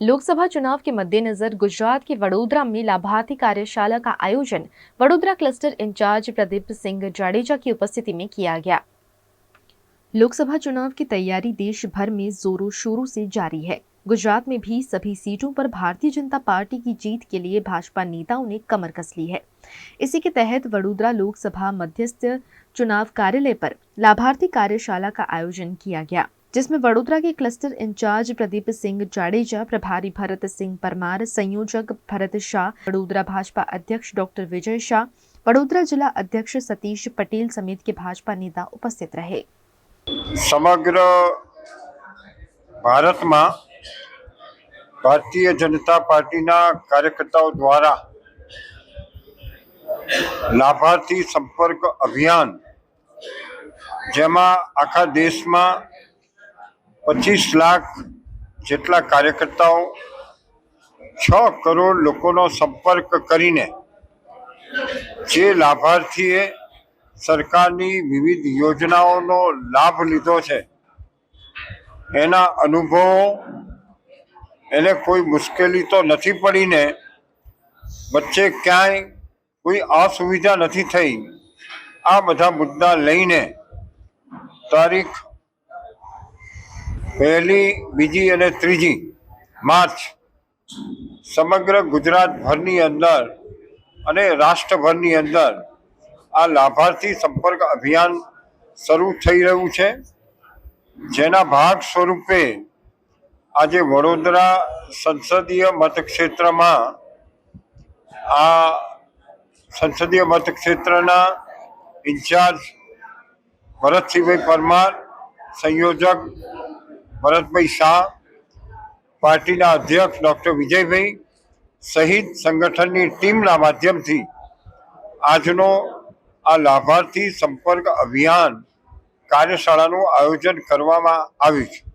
लोकसभा चुनाव के मद्देनजर गुजरात के वडोदरा में लाभार्थी कार्यशाला का आयोजन वडोदरा क्लस्टर इंचार्ज प्रदीप सिंह जाडेजा की उपस्थिति में किया गया। लोकसभा चुनाव की तैयारी देश भर में जोरों शोरों से जारी है। गुजरात में भी सभी सीटों पर भारतीय जनता पार्टी की जीत के लिए भाजपा नेताओं ने कमर कस ली है। इसी के तहत वडोदरा लोकसभा मध्यस्थ चुनाव कार्यालय पर लाभार्थी कार्यशाला का आयोजन किया गया, जिसमें वडोदरा के क्लस्टर इंचार्ज प्रदीप सिंह जाडेजा, प्रभारी भरत सिंह परमार, संयोजक भरत शाह, वडोदरा भाजपा अध्यक्ष डॉक्टर विजय शाह, वडोदरा जिला अध्यक्ष सतीश पटेल समेत के भाजपा नेता उपस्थित रहे। समग्र भारत में भारतीय जनता पार्टी कार्यकर्ताओं द्वारा लाभार्थी संपर्क अभियान जेमा आखा देश में 25 लाख जेटला कार्यकर्ताओं 6 करोड़ लोकोनो संपर्क करीने जे लाभार्थीए सरकारनी विविध योजनाओं लाभ लीधो छे एना अनुभवों એને કોઈ મુશ્કેલી તો નથી પડી ને વચ્ચે ક્યાંય કોઈ અસુવિધા નથી થઈ। આ બધા મુદ્દા લઈને તારીખ 1, 2 અને 3 માર્ચ સમગ્ર ગુજરાત ભરની અંદર અને રાષ્ટ્રભરની અંદર આ લાભાર્થી સંપર્ક અભિયાન શરૂ થઈ રહ્યું છે, જેના ભાગ સ્વરૂપે आज वडोदरा संसदीय मतक्षेत्र में आ संसदीय मतक्षेत्र इंचार्ज भरत सिंह परमार, संयोजक भरत भाई शाह, पार्टी अध्यक्ष डॉक्टर विजय भाई सहित संगठन की टीम माध्यम थी आजनो आ लाभार्थी संपर्क अभियान कार्यशाला आयोजन करवामां आव्युं छे।